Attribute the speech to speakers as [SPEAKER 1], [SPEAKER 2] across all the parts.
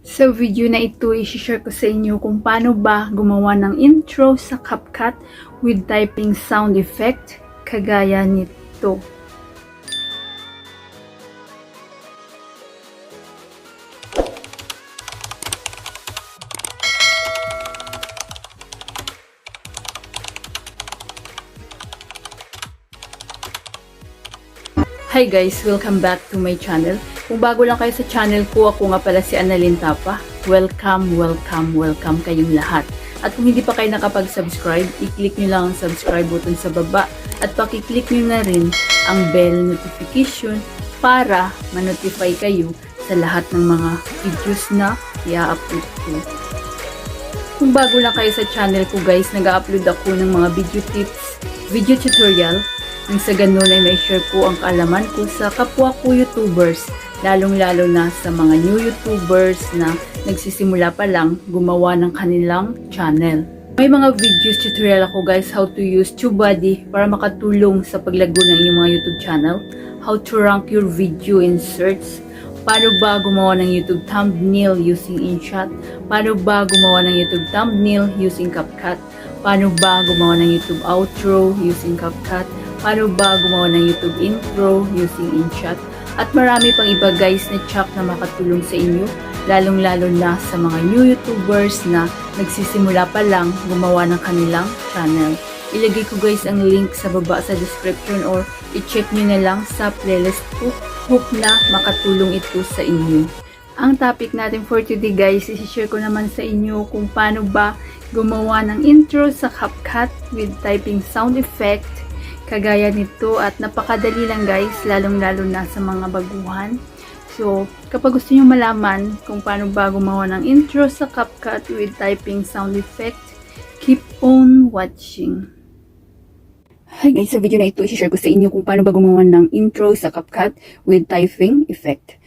[SPEAKER 1] Sa video na ito, i-share ko sa inyo kung paano ba gumawa ng intro sa CapCut with typing sound effect kagaya nito. Hi guys! Welcome back to my channel. Kung bago lang kayo sa channel ko, ako nga pala si Annalyn Tapa. Welcome kayong lahat. At kung hindi pa kayo nakapag-subscribe, i-click nyo lang ang subscribe button sa baba at pakiclick nyo na rin ang bell notification para ma-notify kayo sa lahat ng mga videos na i-upload ko. Kung bago lang kayo sa channel ko guys, nag-upload ako ng mga video tips, video tutorial, nang sa ganun ay may share ko ang kaalaman ko sa kapwa ko YouTubers, lalong-lalo na sa mga new YouTubers na nagsisimula pa lang gumawa ng kanilang channel. May mga videos tutorial ako guys how to use TubeBuddy para makatulong sa paglago ng inyong mga YouTube channel, how to rank your video in search, paano ba gumawa ng YouTube thumbnail using InShot, paano ba gumawa ng YouTube thumbnail using CapCut, paano ba gumawa ng YouTube outro using CapCut, paano ba gumawa ng YouTube intro using InShot, at marami pang iba guys na tsak na makatulong sa inyo, lalong-lalo na sa mga new YouTubers na nagsisimula pa lang gumawa ng kanilang channel. Ilagay ko guys ang link sa baba sa description or i-check nyo na lang sa playlist ko. Hope na makatulong ito sa inyo. Ang topic natin for today guys, i-share ko naman sa inyo kung paano ba gumawa ng intro sa CapCut with typing sound effect kagaya nito, at napakadali lang guys, lalong-lalo na sa mga baguhan. So, kapag gusto nyo malaman kung paano ba gumawa ng intro sa CapCut with typing sound effect, keep on watching. Hi guys, sa video na ito, i-share ko sa inyo kung paano ba gumawa ng intro sa CapCut with typing effect.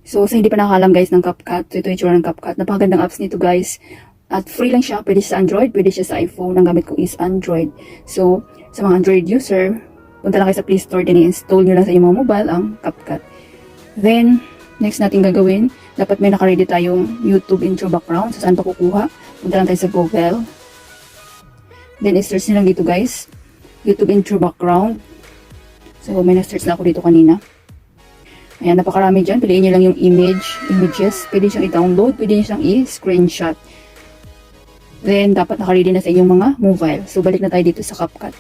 [SPEAKER 1] So, sa hindi pa nakakalam guys ng CapCut, ito yung itsura ng CapCut. Napakagandang apps nito guys. At free lang siya, pwede siya sa Android, pwede siya sa iPhone. Ang gamit ko is Android. So, sa mga Android user, punta lang kayo sa Play Store, din i-install nyo lang sa inyong mga mobile ang CapCut. Then, next natin gagawin, dapat may naka-ready tayong YouTube intro background. So, saan pa kukuha? Punta lang tayo sa Google. Then, i-search nyo lang dito guys, YouTube intro background. So, may na-search na ako dito kanina. Ayan, napakarami dyan. Piliin nyo lang yung images. Pwede siyang i-download, pwede nyo siyang i-screenshot. Then, dapat naka-ready na sa inyong mga mobile. So, balik na tayo dito sa CapCut.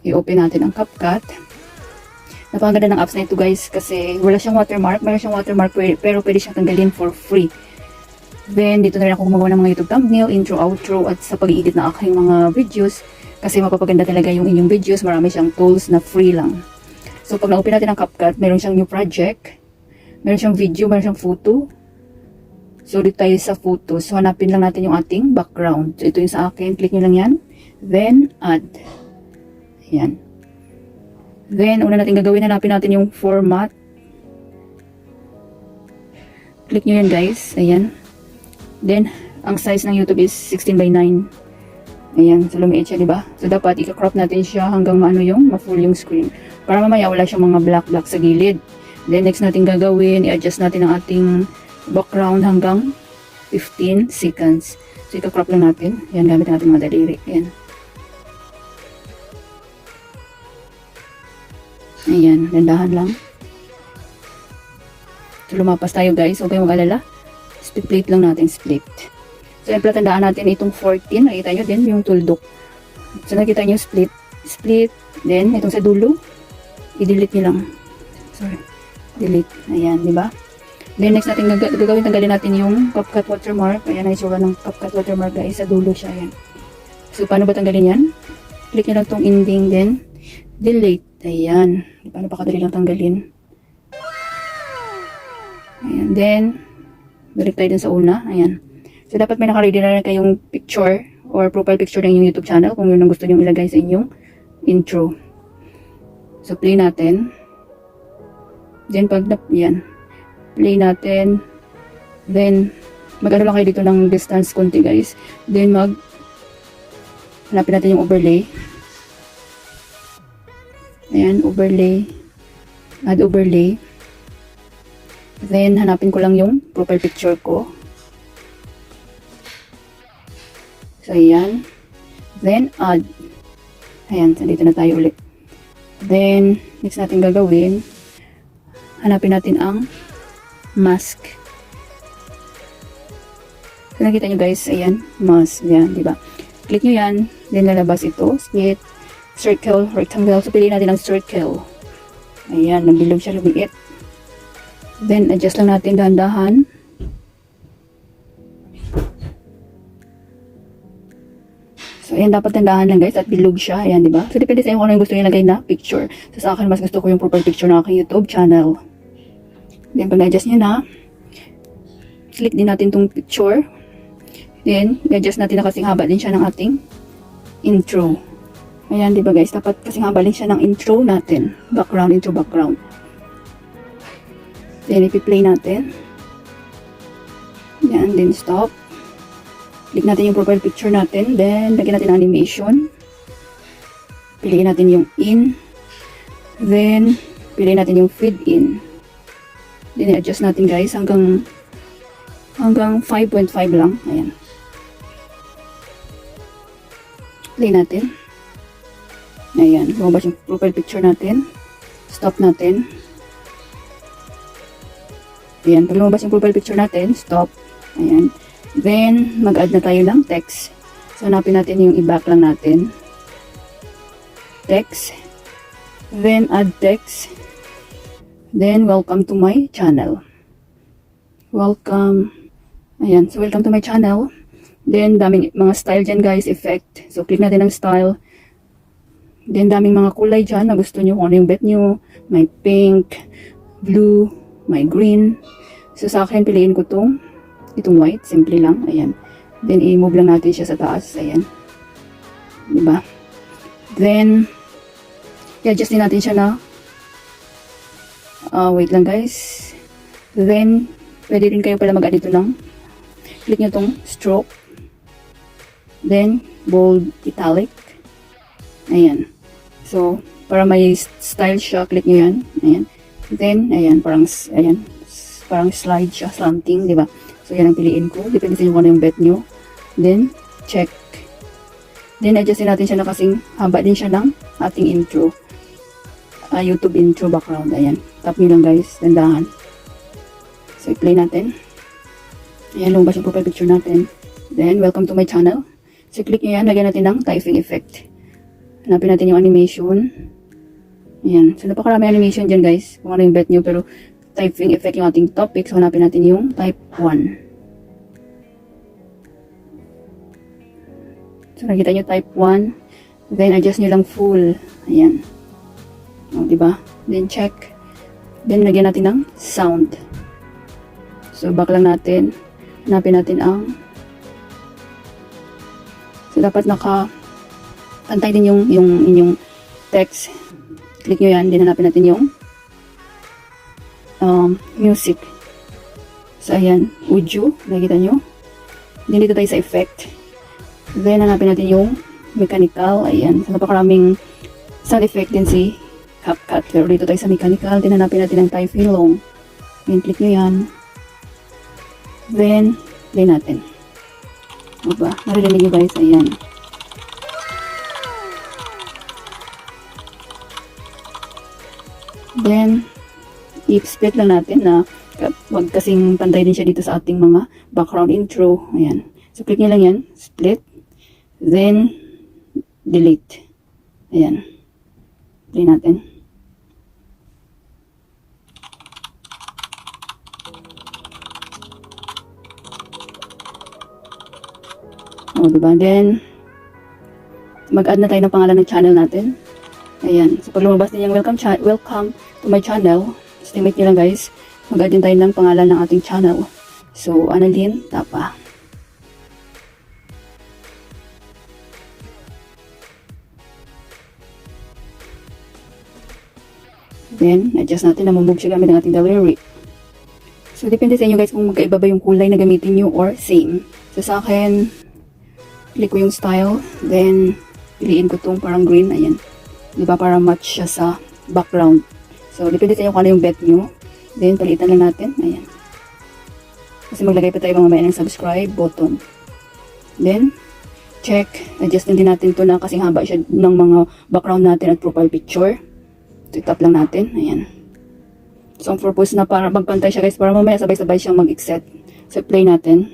[SPEAKER 1] I-open natin ang CapCut. Napakaganda ng apps na ito guys kasi wala siyang watermark. Meron siyang watermark pero pwede siyang tanggalin for free. Then, dito na rin ako gumawa ng mga YouTube thumbnail, intro, outro, at sa pag-i-edit na aking mga videos. Kasi mapapaganda talaga yung inyong videos. Marami siyang tools na free lang. So, pag na-open natin ang CapCut, meron siyang new project. Meron siyang video, meron siyang photo. So, dito tayo sa photos. So, hanapin lang natin yung ating background. So, ito yung sa akin. Click nyo lang yan. Then, add. Ayan. Then, una natin gagawin, hanapin natin yung format. Click nyo yan, guys. Ayan. Then, ang size ng YouTube is 16:9. Ayan. So, lumiit siya, diba? So, dapat i-crop natin siya hanggang maano yung ma-full yung screen. Para mamaya wala siyang mga black sa gilid. Then, next natin gagawin, i-adjust natin ang ating background hanggang 15 seconds. So, ika-crop lang natin. Yan, gamit natin mga daliri. Yan. Ayan, dandahan lang. So, lumapas tayo guys. Huwag kayong mag-alala. Split lang natin, split. So, yan pala, tandaan natin itong 14. Nakita nyo din yung tuldok. So, nakita nyo split. Split. Then, itong sa dulo, i-delete nyo lang. Sorry. Delete. Ayan, di ba? Then, next natin gagawin, tanggalin natin yung CapCut watermark. Ayan ang isura ng CapCut watermark guys. Sa dulo siya. Ayan. So, paano ba tanggalin yan? Click nyo lang itong ending. Then, delete. Ayan. Paano pa kadali lang tanggalin? Ayan. Then, balik tayo dun sa una. Ayan. So, dapat may naka-ready na rin kayong picture or profile picture ng inyong YouTube channel kung yun ang gusto nyo ilagay sa inyong intro. So, play natin. Then, yan. Play natin. Then, mag-ano lang kayo dito ng distance konti guys. Then, hanapin natin yung overlay. Ayan, overlay. Add overlay. Then, hanapin ko lang yung profile picture ko. So, ayan. Then, add. Ayan, dito na tayo ulit. Then, next natin gagawin, hanapin natin ang mask. So, nakita nyo guys, ayan, mask. Ayan, diba? Click nyo yan. Then, lalabas ito. Split, circle, rectangle. So, piliin natin ang circle. Ayan, nabilog siya, lumiit. Then, adjust lang natin dahan-dahan. So, ayan, dapat tandahan lang guys at bilog siya. Ayan, diba? So, depende sa inyo kung ano yung gusto nyo ilagay na picture. So, sa akin, mas gusto ko yung profile picture ng aking YouTube channel. Then, pag na-adjust nyo na, click din natin tong picture. Then, i-adjust natin na kasing haba din siya ng ating intro. Ayan, diba guys? Dapat kasing haba din siya ng intro natin. Background, intro, background. Then, ipi-play natin. Yan, then stop. Click natin yung profile picture natin. Then, lagyan natin ang animation. Piliin natin yung in. Then, piliin natin yung feed in. Then, i-adjust natin guys hanggang 5.5 lang. Ayan. Play natin. Ayan. Lumabas yung profile picture natin. Stop natin. Ayan, pag lumabas yung profile picture natin, stop. Ayan. Then, mag-add na tayo ng text. So, hanapin natin yung i-back lang natin. Text. Then, add text. Then, welcome to my channel. Welcome. Ayan, so welcome to my channel. Then, daming mga style dyan guys, effect. So, click natin ang style. Then, daming mga kulay dyan na gusto nyo, kung ano yung bet nyo. May pink, blue, may green. So, sa akin, piliin ko itong white. Simple lang. Ayan. Then, i-move lang natin siya sa taas. Ayan. Diba? Then, i-adjust din natin siya na wait lang guys. Then, pwede rin kayo pala mag-add dito ng click nyo itong stroke. Then, bold, italic. Ayan. So, para may style siya, click nyo yan. Ayan. Then, ayan, parang slide siya, slanting, di ba? So, yan ang piliin ko. Depende sa inyo kung ano yung bet nyo. Then, check. Then, adjustin natin siya na kasing haba din siya ng ating intro. YouTube intro background. Ayan. Tap nyo lang guys. Dandahan. So, i-play natin. Ayan, lumabas yung profile picture natin. Then, welcome to my channel. So, click nyo yan. Lagyan natin ng typing effect. Hanapin natin yung animation. Ayan. So, napakarami animation dyan, guys. Kung ano yung bet nyo. Pero, typing effect yung ating topic. So, hanapin natin yung type 1. So, nakita nyo type 1. Then, adjust nyo lang full. Ayan. O, diba? Then, check. Then, lagyan natin ng sound. So, back lang natin. Hanapin natin ang so, dapat pantay din yung inyong text. Click nyo yan. Then, hanapin natin yung music. So, ayan. Audio. Nakikita nyo. Then, dito tayo sa effect. Then, hanapin natin yung mechanical. Ayan. So, napakaraming sound effect din si CapCut. Pero dito tayo sa mechanical. Then, hanapin natin ang typing long. Then, click nyo yan. Then, play natin. Diba? Narinig nyo guys. Ayan. Then, i-split lang natin na wag kasing pantay din siya dito sa ating mga background intro. Ayan. So, click nyo lang yan. Split. Then, delete. Ayan. Play natin. O, diba? Then, mag-add na tayo ng pangalan ng channel natin. Ayan. So, pag lumabas din yung welcome to my channel, estimate nyo lang guys, mag-add din tayo ng pangalan ng ating channel. So, Annalyn Tapa. Then, adjust natin na mumove siya gamit ng ating daliri. So, depende sa inyo guys kung magkaiba ba yung kulay na gamitin nyo or same. So, sa akin, click ko yung style. Then, piliin ko itong parang green. Ayan. Diba? Para match siya sa background. So, depende sa inyo kung ano yung bet nyo. Then, palitan lang natin. Ayan. Kasi maglagay pa tayo mamaya ng subscribe button. Then, check. Adjustin din natin to na kasing haba siya ng mga background natin at profile picture. So, tap lang natin. Ayan. So, ang purpose na para magpantay siya guys, para mamaya sabay-sabay siyang mag-exit. So, play natin.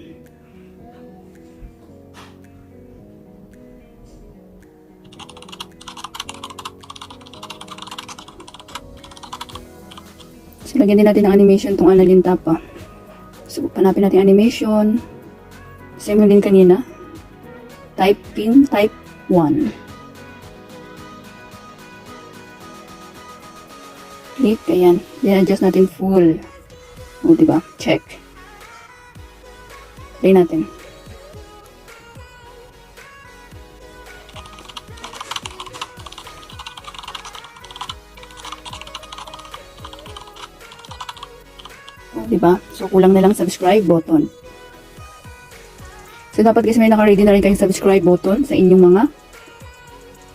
[SPEAKER 1] So, lagyan din natin ng animation tong Annalyn Tapa. So, panapin natin animation. Same din kanina. Type 1. Click, ayan. Then, adjust natin full. O, diba? Check. Play natin. Diba? So, kulang na lang subscribe button. So, dapat guys may naka-ready na rin kayong subscribe button sa inyong mga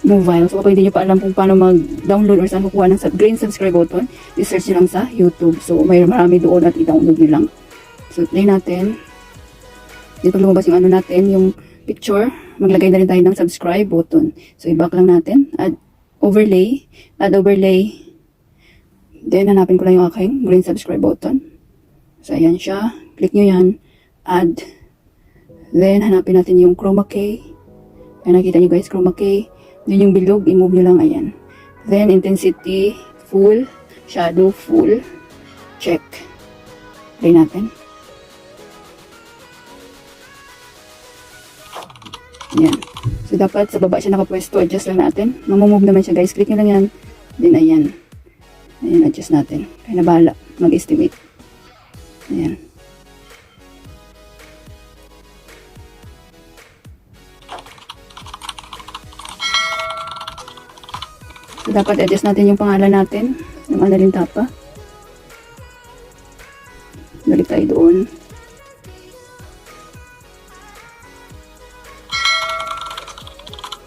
[SPEAKER 1] mobile. So, kapag hindi nyo pa alam kung paano mag-download or saan kukuha ng green subscribe button, i-search nyo lang sa YouTube. So, may marami doon at i-download nyo lang. So, play natin. Dito pag lumabas yung ano natin, yung picture, maglagay na rin tayo ng subscribe button. So, i-back lang natin. Add overlay. Then, hanapin ko lang yung aking green subscribe button. So, ayan siya. Click nyo yan. Add. Then, hanapin natin yung chroma key. Ayan, nakita nyo guys, chroma key. Then, yung bilog, i-move nyo lang. Ayan. Then, intensity, full. Shadow, full. Check. Play natin. Ayan. So, dapat sa baba siya nakapwesto. Adjust lang natin. Mamumove naman siya guys. Click nyo lang yan. Then, ayan. Ayan, adjust natin. Kaya na bahala. Mag-estimate. Ayan. So, dapat adjust natin yung pangalan natin ng Annalyn Tapa. Balik tayo doon.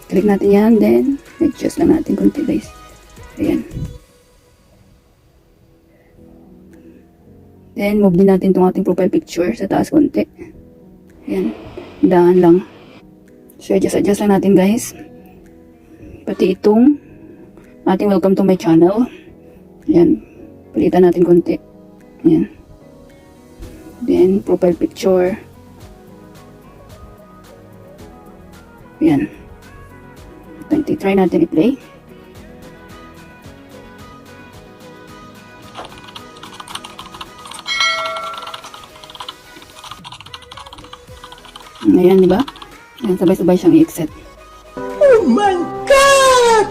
[SPEAKER 1] Click natin yan, then adjust lang natin konti guys. Ayan. Then, move din natin itong ating profile picture sa taas konti. Ayan. Daan lang. So, adjust lang natin guys. Pati itong ating welcome to my channel. Ayan. Palitan natin konti. Ayan. Then, profile picture. Ayan. Try natin i-play. Ayan, diba? Ayan, sabay-sabay siyang i-exit.
[SPEAKER 2] Oh my God!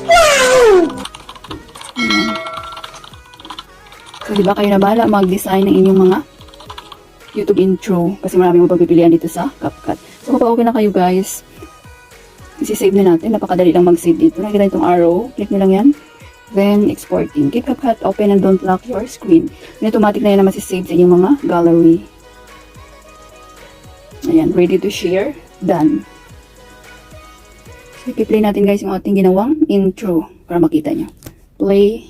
[SPEAKER 2] Wow!
[SPEAKER 1] Ayan. So, diba kayo na bahala mag-design ng inyong mga YouTube intro kasi marami mong pagpipilian dito sa CapCut. So, kapag okay na kayo guys, isi-save na natin. Napakadali lang mag-save dito. Nakikita itong arrow. Click nyo lang yan. Then, exporting. Keep CapCut open and don't lock your screen. And automatic na yan na masisave sa inyong mga gallery. Ayan, ready to share. Done. So, i-play natin guys yung ating ginawang intro para makita nyo. Play.